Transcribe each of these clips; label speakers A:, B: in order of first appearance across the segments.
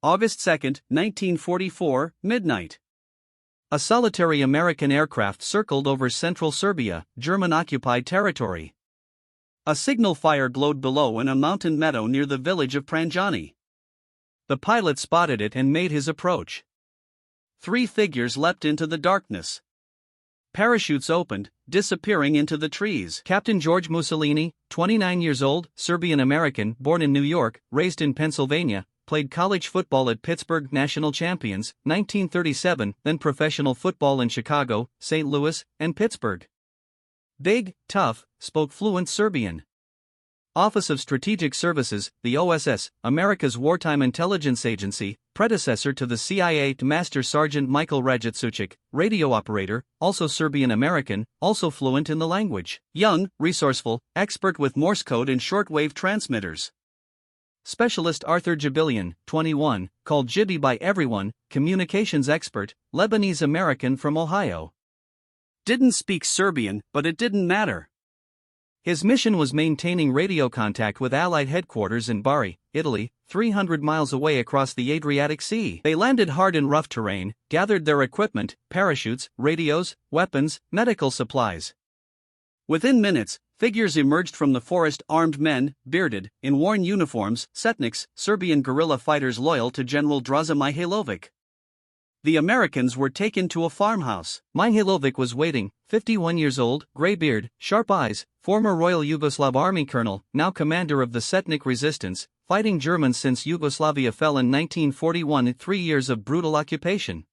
A: August 2, 1944, midnight. A solitary American aircraft circled over central Serbia, German-occupied territory. A signal fire glowed below in a mountain meadow near the village of Pranjani. The pilot spotted it and made his approach. 3 figures leapt into the darkness. Parachutes opened, disappearing into the trees. Captain George Mussolini, 29 years old, Serbian-American, born in New York, raised in Pennsylvania, played college football at Pittsburgh National Champions, 1937, then professional football in Chicago, St. Louis, and Pittsburgh. Big, tough, spoke fluent Serbian. Office of Strategic Services, the OSS, America's wartime intelligence agency, predecessor to the CIA. Master Sergeant Michael Radjicic, radio operator, also Serbian-American, also fluent in the language. Young, resourceful, expert with Morse code and shortwave transmitters. Specialist Arthur Jibilian, 21, called Jibi by everyone, communications expert, Lebanese-American from Ohio. Didn't speak Serbian, but it didn't matter. His mission was maintaining radio contact with Allied headquarters in Bari, Italy, 300 miles away across the Adriatic Sea. They landed hard in rough terrain, gathered their equipment, parachutes, radios, weapons, medical supplies. Within minutes, figures emerged from the forest, armed men, bearded, in worn uniforms, setniks, Serbian guerrilla fighters loyal to General Draza Mihailovic. The Americans were taken to a farmhouse. Mihailovic was waiting, 51 years old, gray beard, sharp eyes, former Royal Yugoslav Army colonel, now commander of the Setnik resistance, fighting Germans since Yugoslavia fell in 1941 in 3 years of brutal occupation.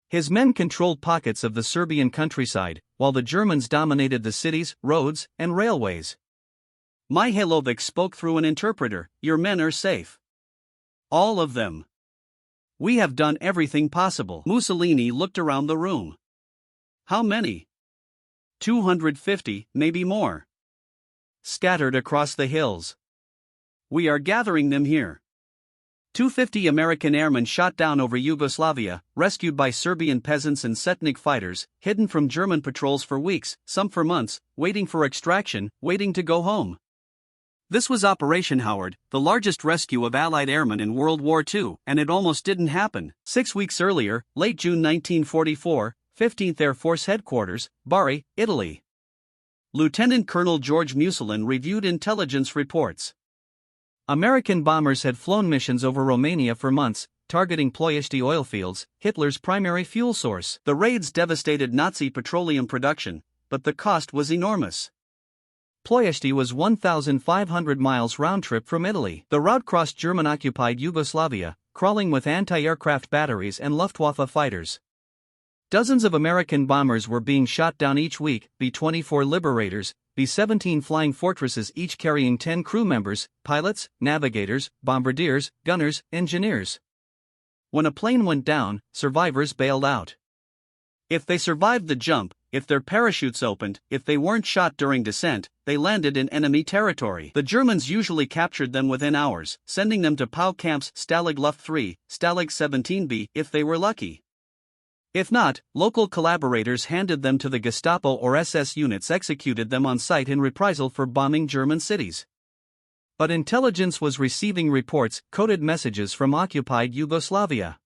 A: His men controlled pockets of the Serbian countryside, while the Germans dominated the cities, roads, and railways. Mihailovic spoke through an interpreter. "Your men are safe. All of them. We have done everything possible." Mussolini looked around the room. "How many?" 250, maybe more. Scattered across the hills. "We are gathering them here." 250 American airmen shot down over Yugoslavia, rescued by Serbian peasants and Setnik fighters, hidden from German patrols for weeks, some for months, waiting for extraction, waiting to go home. This was Operation Howard, the largest rescue of Allied airmen in World War II, and it almost didn't happen. 6 weeks earlier, late June 1944, 15th Air Force Headquarters, Bari, Italy. Lieutenant Colonel George Mussolini reviewed intelligence reports. American bombers had flown missions over Romania for months, targeting Ploiești oil fields, Hitler's primary fuel source. The raids devastated Nazi petroleum production, but the cost was enormous. Ploiești was 1,500 miles round-trip from Italy. The route crossed German-occupied Yugoslavia, crawling with anti-aircraft batteries and Luftwaffe fighters. Dozens of American bombers were being shot down each week, B-24 Liberators, B-17 Flying Fortresses, each carrying 10 crew members, pilots, navigators, bombardiers, gunners, engineers. When a plane went down, survivors bailed out. If they survived the jump, if their parachutes opened, if they weren't shot during descent, they landed in enemy territory. The Germans usually captured them within hours, sending them to POW camps Stalag Luft 3, Stalag 17B if they were lucky. If not, local collaborators handed them to the Gestapo or SS units executed them on site in reprisal for bombing German cities. But intelligence was receiving reports, coded messages from occupied Yugoslavia.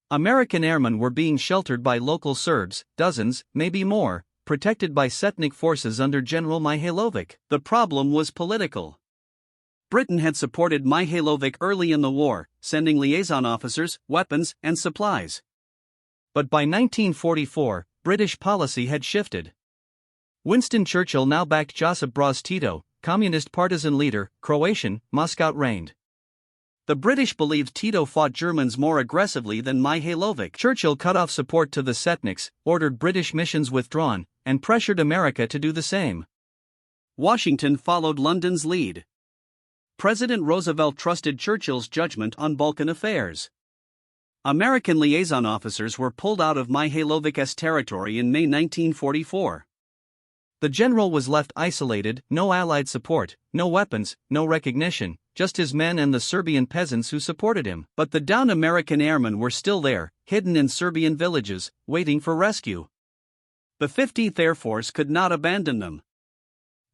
A: American airmen were being sheltered by local Serbs, dozens, maybe more, protected by Setnik forces under General Mihailovic. The problem was political. Britain had supported Mihailovic early in the war, sending liaison officers, weapons, and supplies. But by 1944, British policy had shifted. Winston Churchill now backed Josip Broz Tito, communist partisan leader, Croatian, Moscow reigned. The British believed Tito fought Germans more aggressively than Mihailovic. Churchill cut off support to the Setniks, ordered British missions withdrawn, and pressured America to do the same. Washington followed London's lead. President Roosevelt trusted Churchill's judgment on Balkan affairs. American liaison officers were pulled out of Mihailovic's territory in May 1944. The general was left isolated, no Allied support, no weapons, no recognition, just his men and the Serbian peasants who supported him. But the downed American airmen were still there, hidden in Serbian villages, waiting for rescue. The 15th Air Force could not abandon them.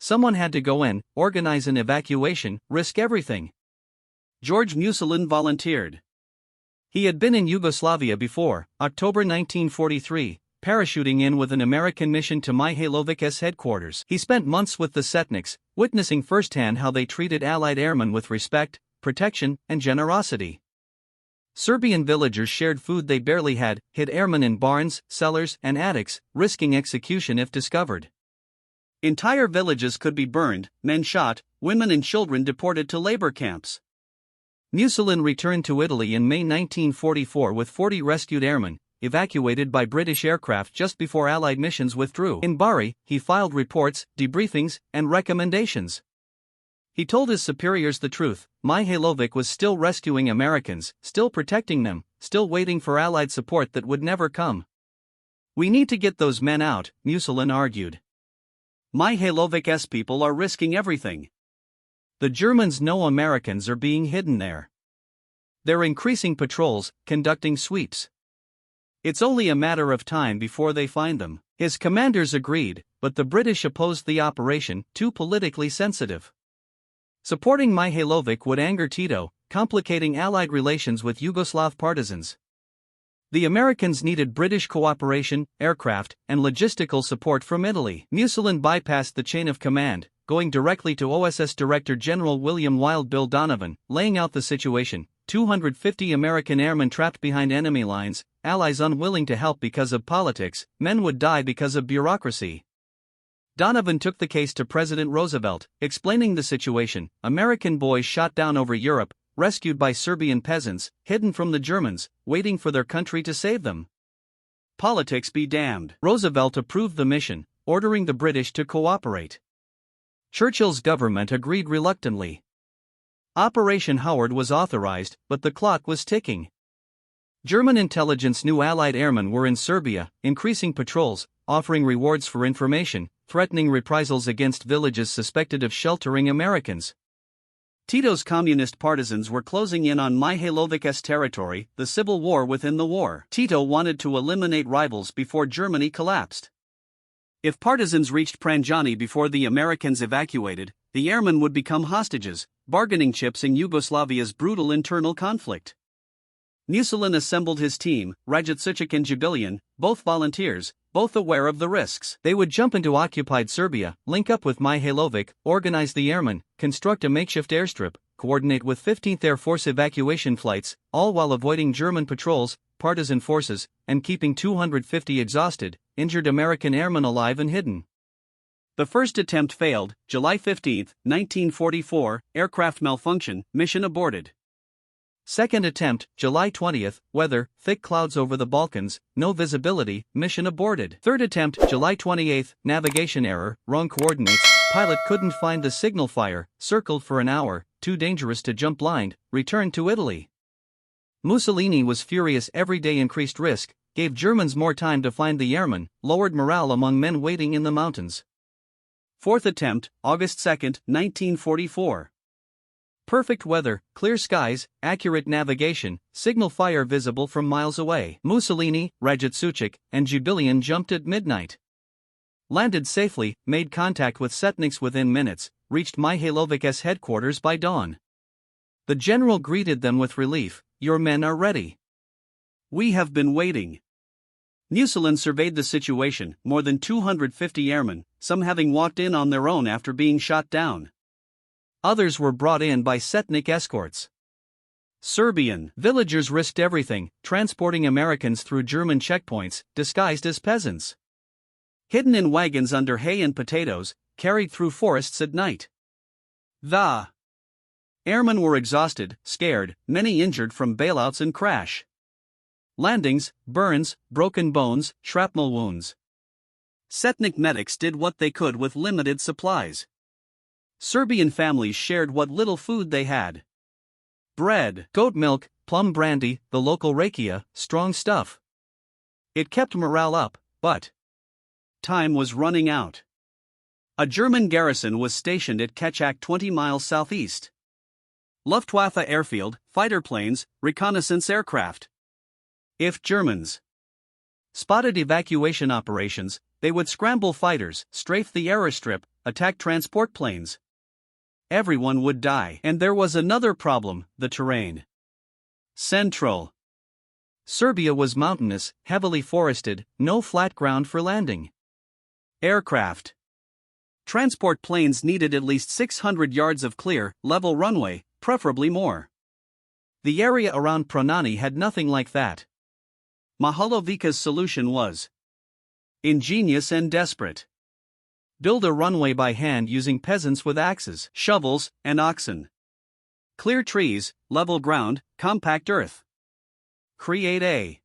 A: Someone had to go in, organize an evacuation, risk everything. George Mussolini volunteered. He had been in Yugoslavia before, October 1943, parachuting in with an American mission to Mihailovic's headquarters. He spent months with the Setniks, witnessing firsthand how they treated Allied airmen with respect, protection, and generosity. Serbian villagers shared food they barely had, hid airmen in barns, cellars, and attics, risking execution if discovered. Entire villages could be burned, men shot, women and children deported to labor camps. Mussolini returned to Italy in May 1944 with 40 rescued airmen, evacuated by British aircraft just before Allied missions withdrew. In Bari, he filed reports, debriefings, and recommendations. He told his superiors the truth: Mihailovic was still rescuing Americans, still protecting them, still waiting for Allied support that would never come. "We need to get those men out," Mussolini argued. "Mihailovic's people are risking everything. The Germans know Americans are being hidden there. They're increasing patrols, conducting sweeps. It's only a matter of time before they find them." His commanders agreed, but the British opposed the operation, too politically sensitive. Supporting Mihailovic would anger Tito, complicating Allied relations with Yugoslav partisans. The Americans needed British cooperation, aircraft, and logistical support from Italy. Mussolini bypassed the chain of command, going directly to OSS Director General William Wild Bill Donovan, laying out the situation: 250 American airmen trapped behind enemy lines, allies unwilling to help because of politics, men would die because of bureaucracy. Donovan took the case to President Roosevelt, explaining the situation: American boys shot down over Europe, rescued by Serbian peasants, hidden from the Germans, waiting for their country to save them. Politics be damned. Roosevelt approved the mission, ordering the British to cooperate. Churchill's government agreed reluctantly. Operation Howard was authorized, but the clock was ticking. German intelligence knew Allied airmen were in Serbia, increasing patrols, offering rewards for information, threatening reprisals against villages suspected of sheltering Americans. Tito's communist partisans were closing in on Mihailovic's territory, the civil war within the war. Tito wanted to eliminate rivals before Germany collapsed. If partisans reached Pranjani before the Americans evacuated, the airmen would become hostages, bargaining chips in Yugoslavia's brutal internal conflict. Mussolini assembled his team, Radjičić and Jibilian, both volunteers, both aware of the risks. They would jump into occupied Serbia, link up with Mihailovic, organize the airmen, construct a makeshift airstrip, coordinate with 15th Air Force evacuation flights, all while avoiding German patrols, partisan forces, and keeping 250 exhausted, injured American airmen alive and hidden. The first attempt failed, July 15, 1944, aircraft malfunction, mission aborted. Second attempt, July 20, weather, thick clouds over the Balkans, no visibility, mission aborted. Third attempt, July 28, navigation error, wrong coordinates, pilot couldn't find the signal fire, circled for an hour, too dangerous to jump blind, returned to Italy. Mussolini was furious. Every day increased risk, gave Germans more time to find the airmen, lowered morale among men waiting in the mountains. Fourth attempt, August 2, 1944. Perfect weather, clear skies, accurate navigation, signal fire visible from miles away. Mussolini, Radjičić, and Jibilian jumped at midnight. Landed safely, made contact with Setniks within minutes, reached Mihailovic's headquarters by dawn. The general greeted them with relief: "Your men are ready. We have been waiting." Mussolini surveyed the situation: more than 250 airmen, some having walked in on their own after being shot down. Others were brought in by Setnik escorts. Serbian villagers risked everything, transporting Americans through German checkpoints, disguised as peasants. Hidden in wagons under hay and potatoes, carried through forests at night. The airmen were exhausted, scared, many injured from bailouts and crash landings, burns, broken bones, shrapnel wounds. Setnik medics did what they could with limited supplies. Serbian families shared what little food they had. Bread, goat milk, plum brandy, the local rakia, strong stuff. It kept morale up, but time was running out. A German garrison was stationed at Kechak 20 miles southeast. Luftwaffe airfield, fighter planes, reconnaissance aircraft. If Germans spotted evacuation operations, they would scramble fighters, strafe the airstrip, attack transport planes. Everyone would die. And there was another problem: the terrain. Central Serbia was mountainous, heavily forested, no flat ground for landing. Aircraft. Transport planes needed at least 600 yards of clear, level runway, preferably more. The area around Pronani had nothing like that. Mahalovica's solution was ingenious and desperate. Build a runway by hand using peasants with axes, shovels, and oxen. Clear trees, level ground, compact earth. Create a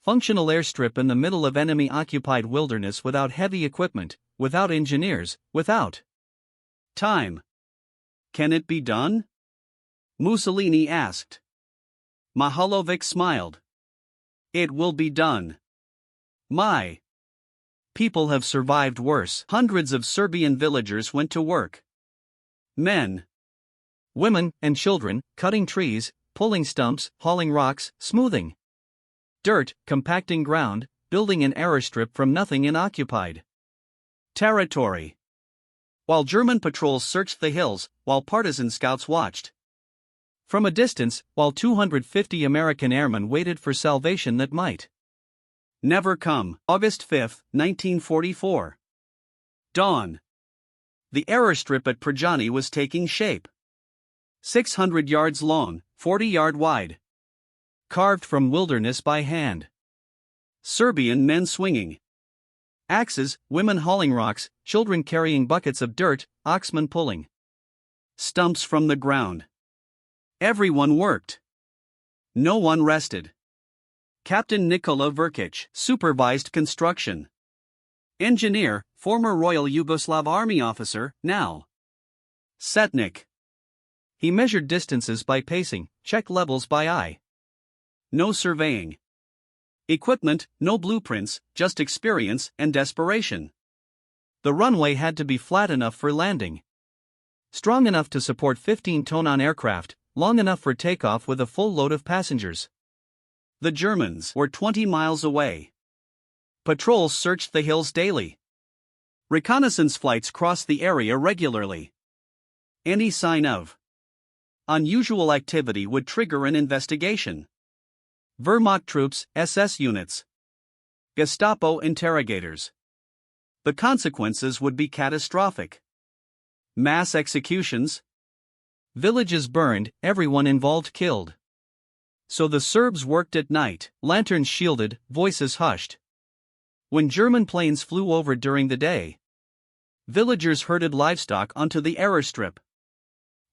A: functional airstrip in the middle of enemy-occupied wilderness without heavy equipment, without engineers, without time. Can it be done? Mussolini asked. Mahalovic smiled. It will be done. My people have survived worse. Hundreds of Serbian villagers went to work. Men, women, and children, cutting trees, pulling stumps, hauling rocks, smoothing dirt, compacting ground, building an airstrip from nothing in occupied territory. While German patrols searched the hills, while partisan scouts watched from a distance, while 250 American airmen waited for salvation that might never come. August 5, 1944. Dawn. The airstrip at Prajani was taking shape. 600 yards long, 40-yard wide. Carved from wilderness by hand. Serbian men swinging axes, women hauling rocks, children carrying buckets of dirt, oxmen pulling stumps from the ground. Everyone worked. No one rested. Captain Nikola Verkic supervised construction. Engineer, former Royal Yugoslav Army officer, now Setnik. He measured distances by pacing, checked levels by eye. No surveying. Equipment, no blueprints, just experience and desperation. The runway had to be flat enough for landing, strong enough to support 15-ton aircraft, long enough for takeoff with a full load of passengers. The Germans were 20 miles away. Patrols searched the hills daily. Reconnaissance flights crossed the area regularly. Any sign of unusual activity would trigger an investigation. Wehrmacht troops, SS units, Gestapo interrogators. The consequences would be catastrophic. Mass executions. Villages burned, everyone involved killed. So the Serbs worked at night, lanterns shielded, voices hushed. When German planes flew over during the day, villagers herded livestock onto the airstrip.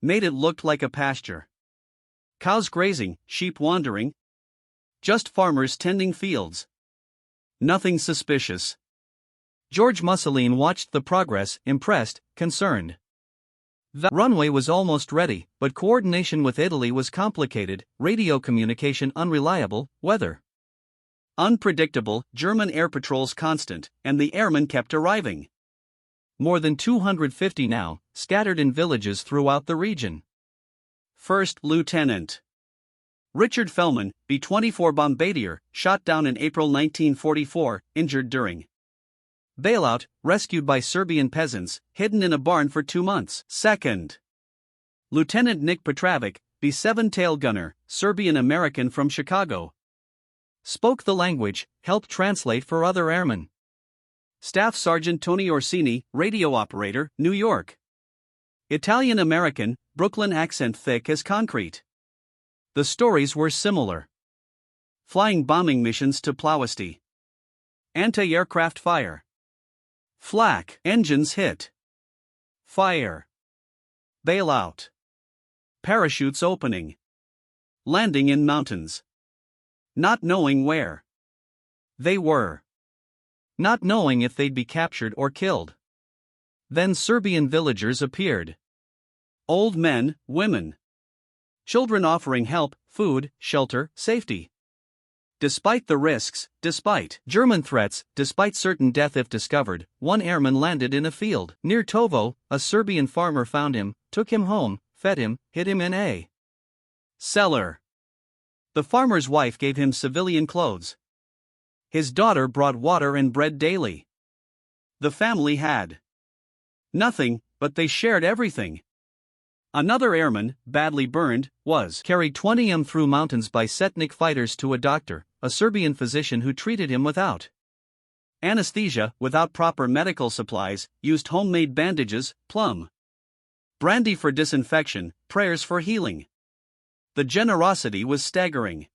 A: Made it look like a pasture. Cows grazing, sheep wandering. Just farmers tending fields. Nothing suspicious. George Mussolini watched the progress, impressed, concerned. The runway was almost ready, but coordination with Italy was complicated, radio communication unreliable, weather unpredictable, German air patrols constant, and the airmen kept arriving. More than 250 now, scattered in villages throughout the region. First Lieutenant Richard Fellman, B-24 bombardier, shot down in April 1944, injured during bailout, rescued by Serbian peasants, hidden in a barn for 2 months. Second Lieutenant Nick Petrovic, B-7 tail gunner, Serbian-American from Chicago. Spoke the language, helped translate for other airmen. Staff Sergeant Tony Orsini, radio operator, New York. Italian-American, Brooklyn accent thick as concrete. The stories were similar. Flying bombing missions to Ploesti. Anti-aircraft fire. Flak, engines hit. Fire. Bailout. Parachutes opening. Landing in mountains. Not knowing where they were. Not knowing if they'd be captured or killed. Then Serbian villagers appeared. Old men, women. Children offering help, food, shelter, safety. Despite the risks, despite German threats, despite certain death if discovered, one airman landed in a field. Near Tovo, a Serbian farmer found him, took him home, fed him, hid him in a cellar. The farmer's wife gave him civilian clothes. His daughter brought water and bread daily. The family had nothing, but they shared everything. Another airman, badly burned, was carried 20 m through mountains by Setnik fighters to a doctor, a Serbian physician who treated him without anesthesia, without proper medical supplies, used homemade bandages, plum brandy for disinfection, prayers for healing. The generosity was staggering.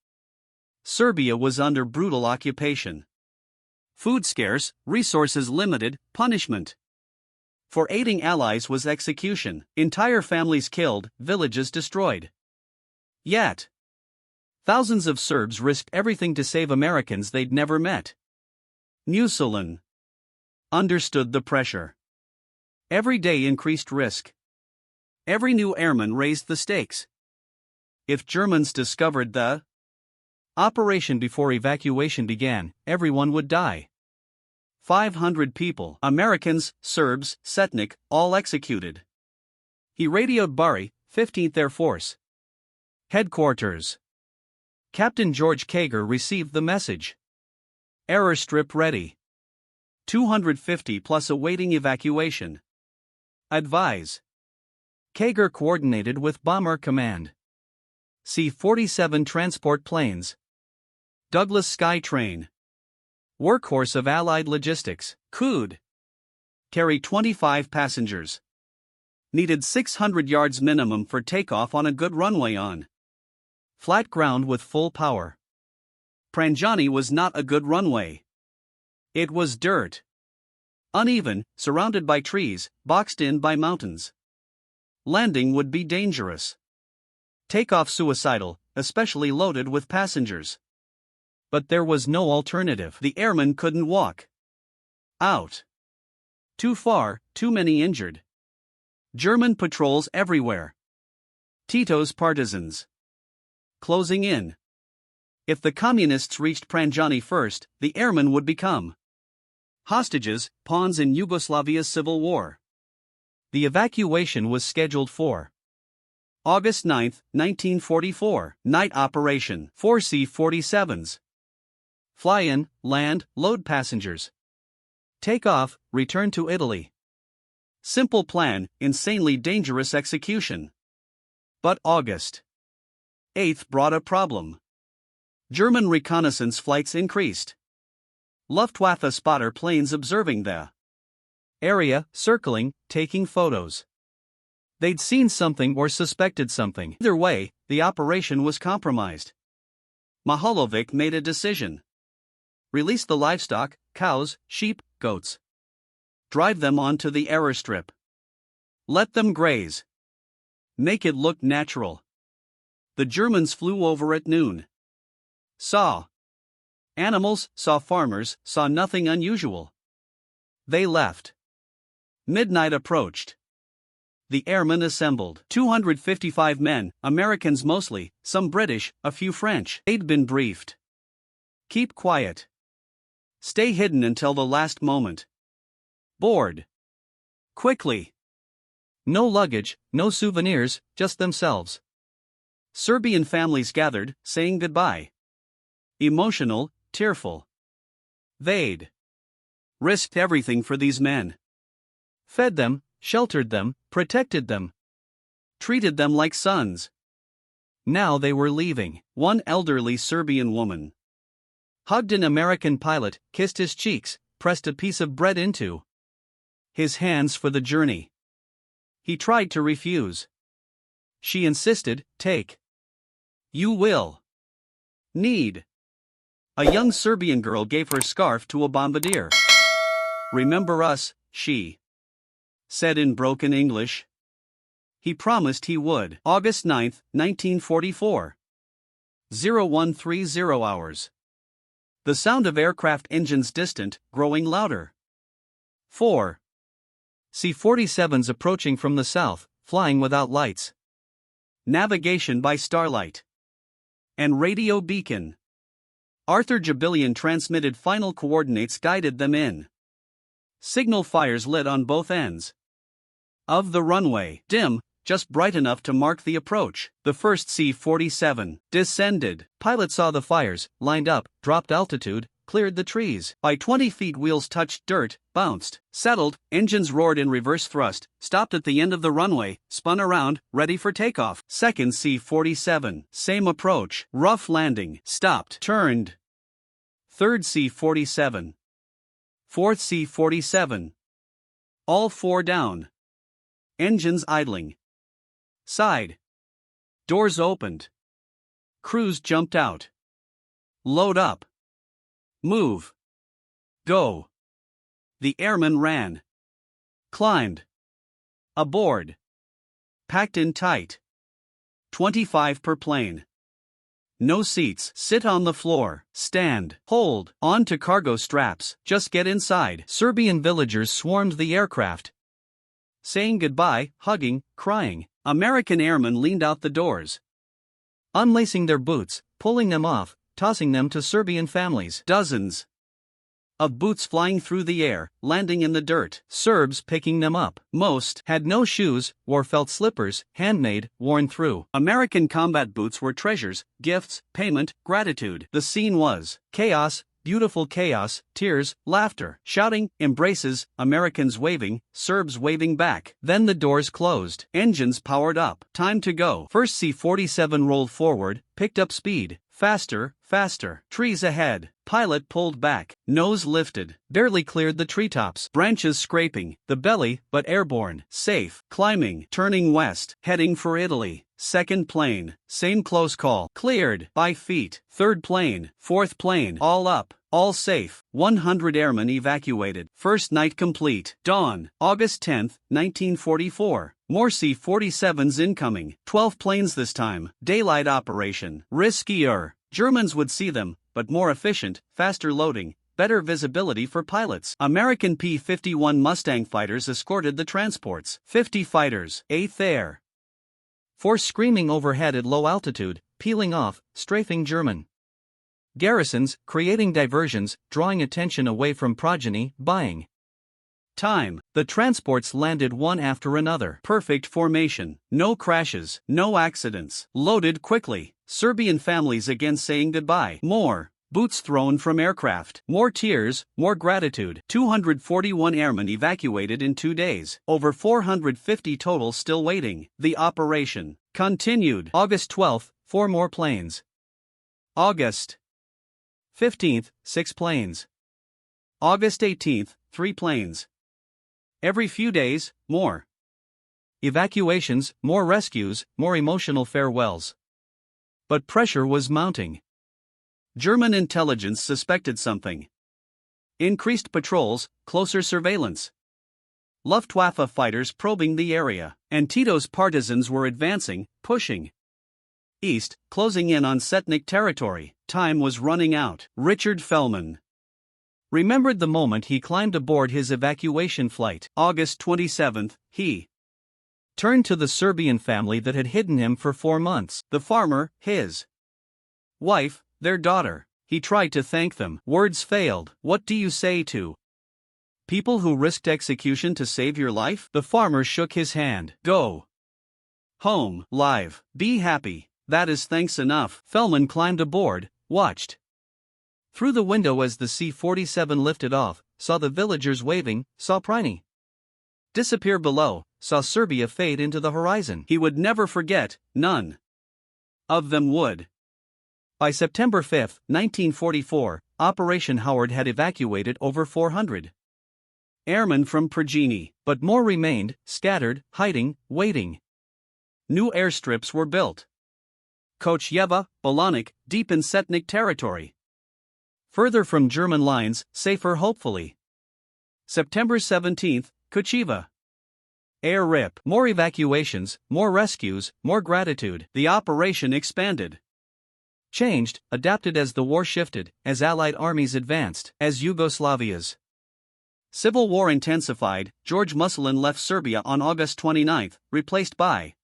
A: Serbia was under brutal occupation. Food scarce, resources limited, punishment for aiding allies was execution, entire families killed, villages destroyed. Yet, thousands of Serbs risked everything to save Americans they'd never met. Musulin understood the pressure. Every day increased risk. Every new airman raised the stakes. If Germans discovered the operation before evacuation began, everyone would die. 500 people, Americans, Serbs, Setnik, all executed. He radioed Bari, 15th Air Force headquarters. Captain George Kager received the message. Error strip ready. 250 plus awaiting evacuation. Advise. Kager coordinated with Bomber Command. C-47 transport planes. Douglas Sky Train. Workhorse of Allied logistics, could carry 25 passengers. Needed 600 yards minimum for takeoff on a good runway on flat ground with full power. Pranjani was not a good runway. It was dirt. Uneven, surrounded by trees, boxed in by mountains. Landing would be dangerous. Takeoff suicidal, especially loaded with passengers. But there was no alternative. The airmen couldn't walk out. Too far, too many injured. German patrols everywhere. Tito's partisans closing in. If the communists reached Pranjani first, the airmen would become hostages, pawns in Yugoslavia's civil war. The evacuation was scheduled for August 9, 1944, night operation, 4 C-47s. Fly in, land, load passengers. Take off, return to Italy. Simple plan, insanely dangerous execution. But August 8th brought a problem. German reconnaissance flights increased. Luftwaffe spotter planes observing the area, circling, taking photos. They'd seen something or suspected something. Either way, the operation was compromised. Mahalovic made a decision. Release the livestock, cows, sheep, goats. Drive them onto the error strip. Let them graze. Make it look natural. The Germans flew over at noon. Saw animals, saw farmers, saw nothing unusual. They left. Midnight approached. The airmen assembled. 255 men, Americans mostly, some British, a few French. They'd been briefed. Keep quiet. Stay hidden until the last moment. Board. Quickly. No luggage, no souvenirs, just themselves. Serbian families gathered, saying goodbye. Emotional, tearful. They'd risked everything for these men. Fed them, sheltered them, protected them. Treated them like sons. Now they were leaving. One elderly Serbian woman hugged an American pilot, kissed his cheeks, pressed a piece of bread into his hands for the journey. He tried to refuse. She insisted, take. You will need. A young Serbian girl gave her scarf to a bombardier. Remember us, she said in broken English. He promised he would. August 9, 1944. 0130 hours. The sound of aircraft engines distant, growing louder. 4. C-47s approaching from the south, flying without lights. Navigation by starlight and radio beacon. Arthur Jabillion transmitted final coordinates, guided them in. Signal fires lit on both ends of the runway, dim, just bright enough to mark the approach. The first C-47 descended. Pilot saw the fires, lined up, dropped altitude, cleared the trees. By 20 feet, wheels touched dirt, bounced, settled, engines roared in reverse thrust, stopped at the end of the runway, spun around, ready for takeoff. Second C-47, same approach, rough landing, stopped, turned. Third C-47. Fourth C-47. All four down. Engines idling. Side. Doors opened. Crews jumped out. Load up. Move. Go. The airmen ran. Climbed. Aboard. Packed in tight. 25 per plane. No seats, sit on the floor, stand, hold, on to cargo straps, just get inside. Serbian villagers swarmed the aircraft. Saying goodbye, hugging, crying. American airmen leaned out the doors. Unlacing their boots, pulling them off, tossing them to Serbian families. Dozens of boots flying through the air, landing in the dirt. Serbs picking them up. Most had no shoes, wore felt slippers, handmade, worn through. American combat boots were treasures, gifts, payment, gratitude. The scene was chaos, beautiful chaos, tears, laughter, shouting, embraces, Americans waving, Serbs waving back. Then the doors closed. Engines powered up. Time to go. First C-47 rolled forward, picked up speed. Faster, faster. Trees ahead. Pilot pulled back. Nose lifted. Barely cleared the treetops. Branches scraping. The belly, but airborne. Safe. Climbing. Turning west. Heading for Italy. Second plane. Same close call. Cleared. By feet. Third plane. Fourth plane. All up. All safe. 100 airmen evacuated. First night complete. Dawn. August 10, 1944. More C-47s incoming. 12 planes this time. Daylight operation. Riskier. Germans would see them, but more efficient, faster loading, better visibility for pilots. American P-51 Mustang fighters escorted the transports. 50 fighters. 8th Air Force screaming overhead at low altitude, peeling off, strafing German garrisons, creating diversions, drawing attention away from progeny, buying time. The transports landed one after another. Perfect formation. No crashes, no accidents. Loaded quickly. Serbian families again saying goodbye. More boots thrown from aircraft. More tears, more gratitude. 241 airmen evacuated in 2 days. Over 450 total still waiting. The operation continued. August 12th, 4 more planes. August 15th, 6 planes. August 18th, 3 planes. Every few days, more evacuations, more rescues, more emotional farewells. But pressure was mounting. German intelligence suspected something. Increased patrols, closer surveillance. Luftwaffe fighters probing the area, and Tito's partisans were advancing, pushing east, closing in on Setnik territory. Time was running out. Richard Fellman remembered the moment he climbed aboard his evacuation flight. August 27th, he turned to the Serbian family that had hidden him for 4 months. The farmer, his wife, their daughter. He tried to thank them. Words failed. What do you say to people who risked execution to save your life? The farmer shook his hand. Go home, live, be happy. That is thanks enough. Fellman climbed aboard, watched through the window as the C-47 lifted off, saw the villagers waving, saw Prini disappear below, saw Serbia fade into the horizon. He would never forget, none of them would. By September 5, 1944, Operation Howard had evacuated over 400 airmen from Prigini, but more remained, scattered, hiding, waiting. New airstrips were built. Kocheva, Bolanik, deep in Setnik territory. Further from German lines, safer hopefully. September 17, Kocheva. Air rip. More evacuations, more rescues, more gratitude. The operation expanded. Changed, adapted as the war shifted, as Allied armies advanced, as Yugoslavia's civil war intensified. George Mussolin left Serbia on August 29, replaced by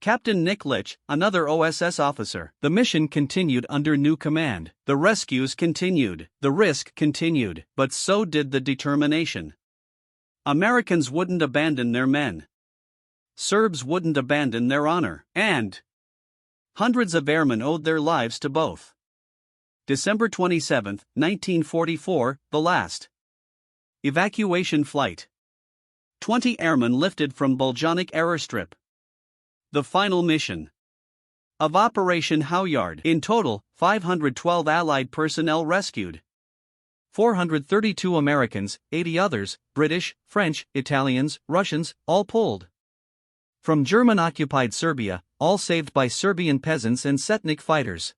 A: Captain Nick Litch, another OSS officer. The mission continued under new command. The rescues continued. The risk continued. But so did the determination. Americans wouldn't abandon their men. Serbs wouldn't abandon their honor. And hundreds of airmen owed their lives to both. December 27, 1944, the last evacuation flight. 20 airmen lifted from Buljanik airstrip. The final mission of Operation Halyard. In total, 512 Allied personnel rescued. 432 Americans, 80 others, British, French, Italians, Russians, all pulled from German-occupied Serbia, all saved by Serbian peasants and Setnik fighters.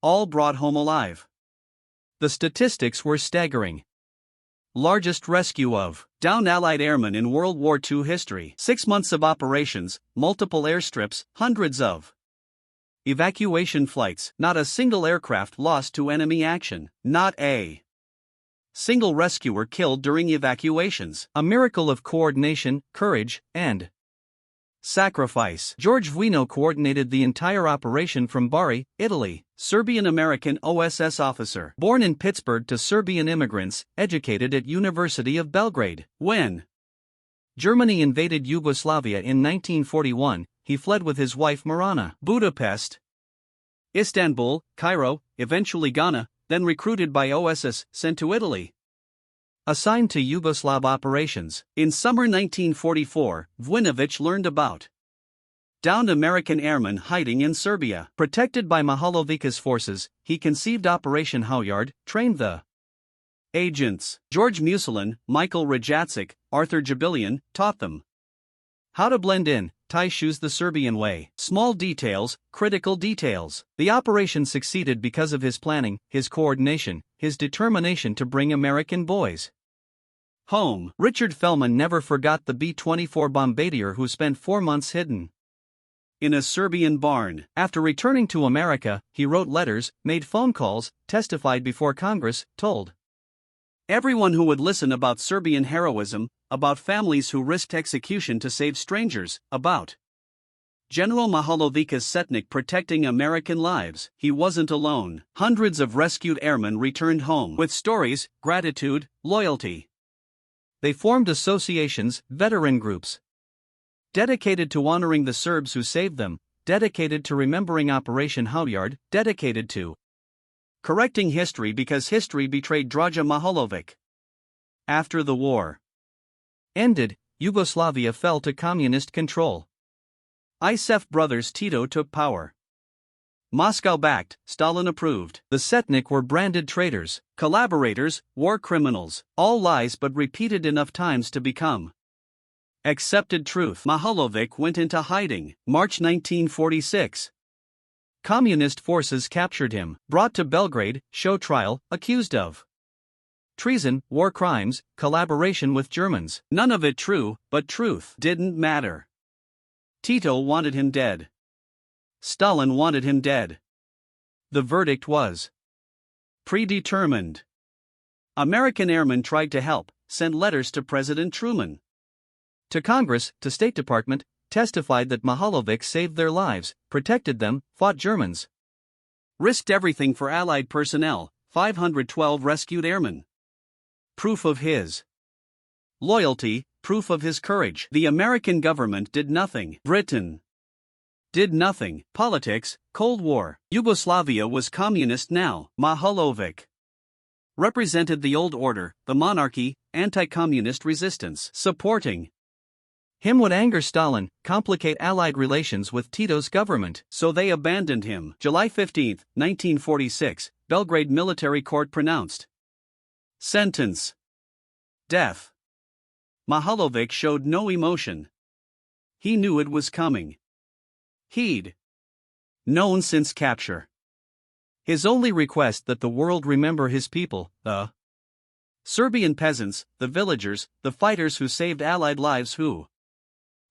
A: All brought home alive. The statistics were staggering. Largest rescue of downed Allied airmen in World War II history. 6 months of operations, multiple airstrips, hundreds of evacuation flights, not a single aircraft lost to enemy action, not a single rescuer killed during evacuations. A miracle of coordination, courage, and sacrifice. George Vuino coordinated the entire operation from Bari, Italy. Serbian-American OSS officer. Born in Pittsburgh to Serbian immigrants, educated at University of Belgrade. When Germany invaded Yugoslavia in 1941, he fled with his wife Marana. Budapest, Istanbul, Cairo, eventually Ghana, then recruited by OSS, sent to Italy. Assigned to Yugoslav operations. In summer 1944, Vujinović learned about downed American airmen hiding in Serbia. Protected by Mihaljević's forces, he conceived Operation Halyard, trained the agents. George Muselin, Michael Rajacek, Arthur Jabilian, taught them how to blend in, tie shoes the Serbian way. Small details, critical details. The operation succeeded because of his planning, his coordination, his determination to bring American boys home. Richard Fellman never forgot the B-24 bombardier who spent 4 months hidden in a Serbian barn. After returning to America, he wrote letters, made phone calls, testified before Congress, told everyone who would listen about Serbian heroism, about families who risked execution to save strangers, about General Mihaljević's Setnik protecting American lives. He wasn't alone. Hundreds of rescued airmen returned home with stories, gratitude, loyalty. They formed associations, veteran groups, dedicated to honoring the Serbs who saved them, dedicated to remembering Operation Halyard, dedicated to correcting history because history betrayed Draža Mihajlović. After the war ended, Yugoslavia fell to communist control. ISEF brothers Tito took power. Moscow backed, Stalin approved. The Setnik were branded traitors, collaborators, war criminals, all lies but repeated enough times to become accepted truth. Mihajlović went into hiding. March 1946. Communist forces captured him, brought to Belgrade, show trial, accused of treason, war crimes, collaboration with Germans. None of it true, but truth didn't matter. Tito wanted him dead. Stalin wanted him dead. The verdict was predetermined. American airmen tried to help, sent letters to President Truman, to Congress, to State Department, testified that Mihajlović saved their lives, protected them, fought Germans, risked everything for Allied personnel, 512 rescued airmen. Proof of his loyalty, proof of his courage. The American government did nothing. Britain did nothing. Politics, Cold War. Yugoslavia was communist now. Mihajlović represented the old order, the monarchy, anti-communist resistance. Supporting him would anger Stalin, complicate Allied relations with Tito's government, so they abandoned him. July 15, 1946, Belgrade military court pronounced sentence: death. Mihajlović showed no emotion. He knew it was coming. He'd known since capture. His only request that the world remember his people, the Serbian peasants, the villagers, the fighters who saved Allied lives, who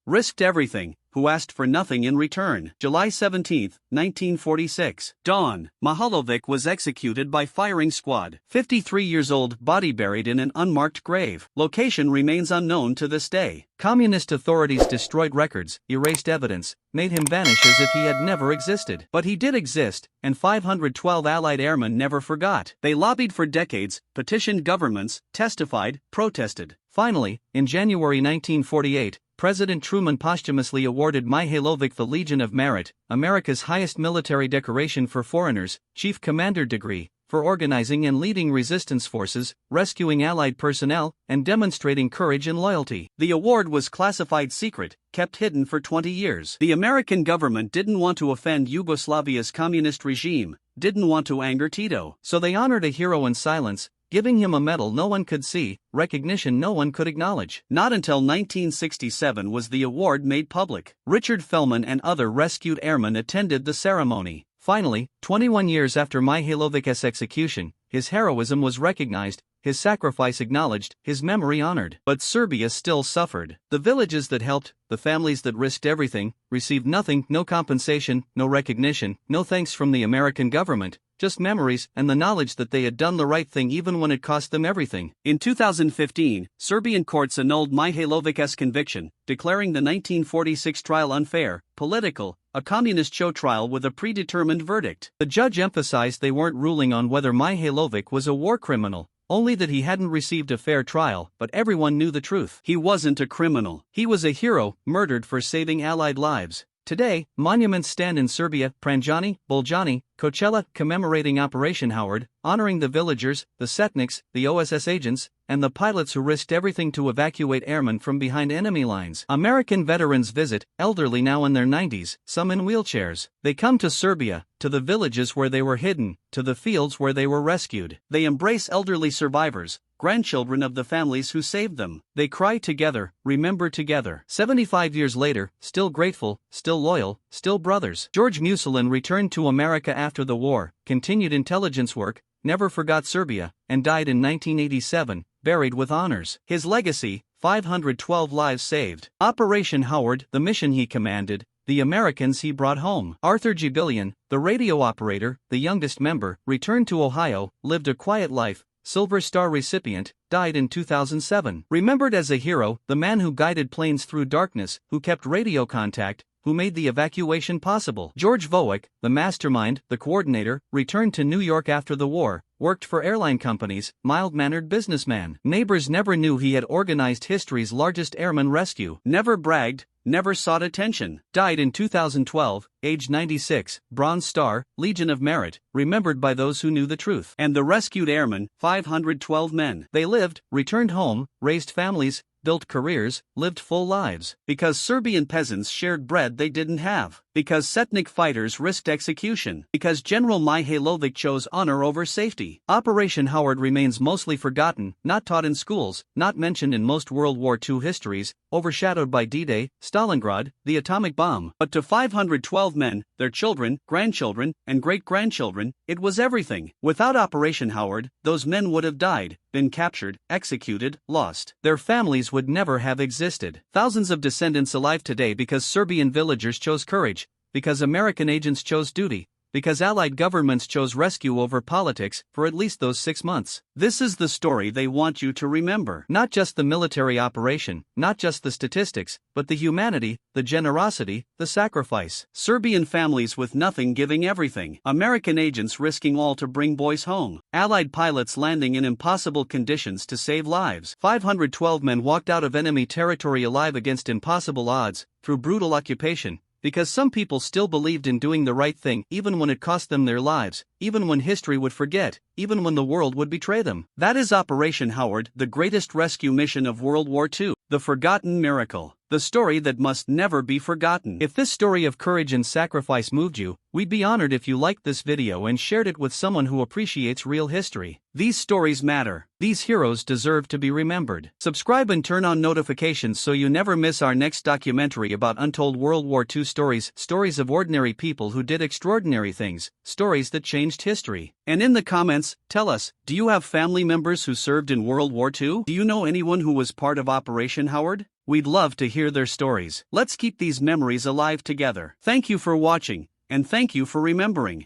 A: risked everything, who asked for nothing in return. July 17, 1946. Dawn. Mihajlović was executed by firing squad. 53 years old, body buried in an unmarked grave. Location remains unknown to this day. Communist authorities destroyed records, erased evidence, made him vanish as if he had never existed. But he did exist, and 512 Allied airmen never forgot. They lobbied for decades, petitioned governments, testified, protested. Finally, in January 1948, President Truman posthumously awarded Mihailovic the Legion of Merit, America's highest military decoration for foreigners, Chief Commander degree, for organizing and leading resistance forces, rescuing Allied personnel, and demonstrating courage and loyalty. The award was classified secret, kept hidden for 20 years. The American government didn't want to offend Yugoslavia's communist regime, didn't want to anger Tito. So they honored a hero in silence, giving him a medal no one could see, recognition no one could acknowledge. Not until 1967 was the award made public. Richard Fellman and other rescued airmen attended the ceremony. Finally, 21 years after Mihailovic's execution, his heroism was recognized, his sacrifice acknowledged, his memory honored. But Serbia still suffered. The villages that helped, the families that risked everything, received nothing, no compensation, no recognition, no thanks from the American government, just memories and the knowledge that they had done the right thing even when it cost them everything. In 2015, Serbian courts annulled Mihailovic's conviction, declaring the 1946 trial unfair, political, a communist show trial with a predetermined verdict. The judge emphasized they weren't ruling on whether Mihailovic was a war criminal, only that he hadn't received a fair trial, but everyone knew the truth. He wasn't a criminal. He was a hero, murdered for saving Allied lives. Today, monuments stand in Serbia, Pranjani, Boljani, Coachella, commemorating Operation Howard, honoring the villagers, the setniks, the OSS agents, and the pilots who risked everything to evacuate airmen from behind enemy lines. American veterans visit, elderly now in their 90s, some in wheelchairs. They come to Serbia, to the villages where they were hidden, to the fields where they were rescued. They embrace elderly survivors, grandchildren of the families who saved them. They cry together, remember together. 75 years later, still grateful, still loyal, still brothers. George Musalin returned to America after the war, continued intelligence work, never forgot Serbia, and died in 1987, buried with honors. His legacy, 512 lives saved. Operation Howard, the mission he commanded, the Americans he brought home. Arthur Gibillion, the radio operator, the youngest member, returned to Ohio, lived a quiet life, Silver Star recipient, died in 2007. Remembered as a hero, the man who guided planes through darkness, who kept radio contact, who made the evacuation possible. George Vowick, the mastermind, the coordinator, returned to New York after the war, worked for airline companies, mild-mannered businessman. Neighbors never knew he had organized history's largest airman rescue. Never bragged, never sought attention. Died in 2012, age 96, Bronze Star, Legion of Merit, remembered by those who knew the truth. And the rescued airmen, 512 men. They lived, returned home, raised families, built careers, lived full lives. Because Serbian peasants shared bread they didn't have. Because Setnik fighters risked execution. Because General Mihailovic chose honor over safety. Operation Howard remains mostly forgotten, not taught in schools, not mentioned in most World War II histories, overshadowed by D-Day, Stalingrad, the atomic bomb. But to 512 men, their children, grandchildren, and great-grandchildren, it was everything. Without Operation Howard, those men would have died, been captured, executed, lost. Their families would never have existed. Thousands of descendants alive today because Serbian villagers chose courage, because American agents chose duty, because Allied governments chose rescue over politics, for at least those 6 months. This is the story they want you to remember. Not just the military operation, not just the statistics, but the humanity, the generosity, the sacrifice. Serbian families with nothing giving everything. American agents risking all to bring boys home. Allied pilots landing in impossible conditions to save lives. 512 men walked out of enemy territory alive against impossible odds, through brutal occupation, because some people still believed in doing the right thing even when it cost them their lives, even when history would forget, even when the world would betray them. That is Operation Howard, the greatest rescue mission of World War II, the forgotten miracle, the story that must never be forgotten. If this story of courage and sacrifice moved you, we'd be honored if you liked this video and shared it with someone who appreciates real history. These stories matter. These heroes deserve to be remembered. Subscribe and turn on notifications so you never miss our next documentary about untold World War II stories, stories of ordinary people who did extraordinary things, stories that changed history. And in the comments, tell us, do you have family members who served in World War II? Do you know anyone who was part of Operation Howard? We'd love to hear their stories. Let's keep these memories alive together. Thank you for watching, and thank you for remembering.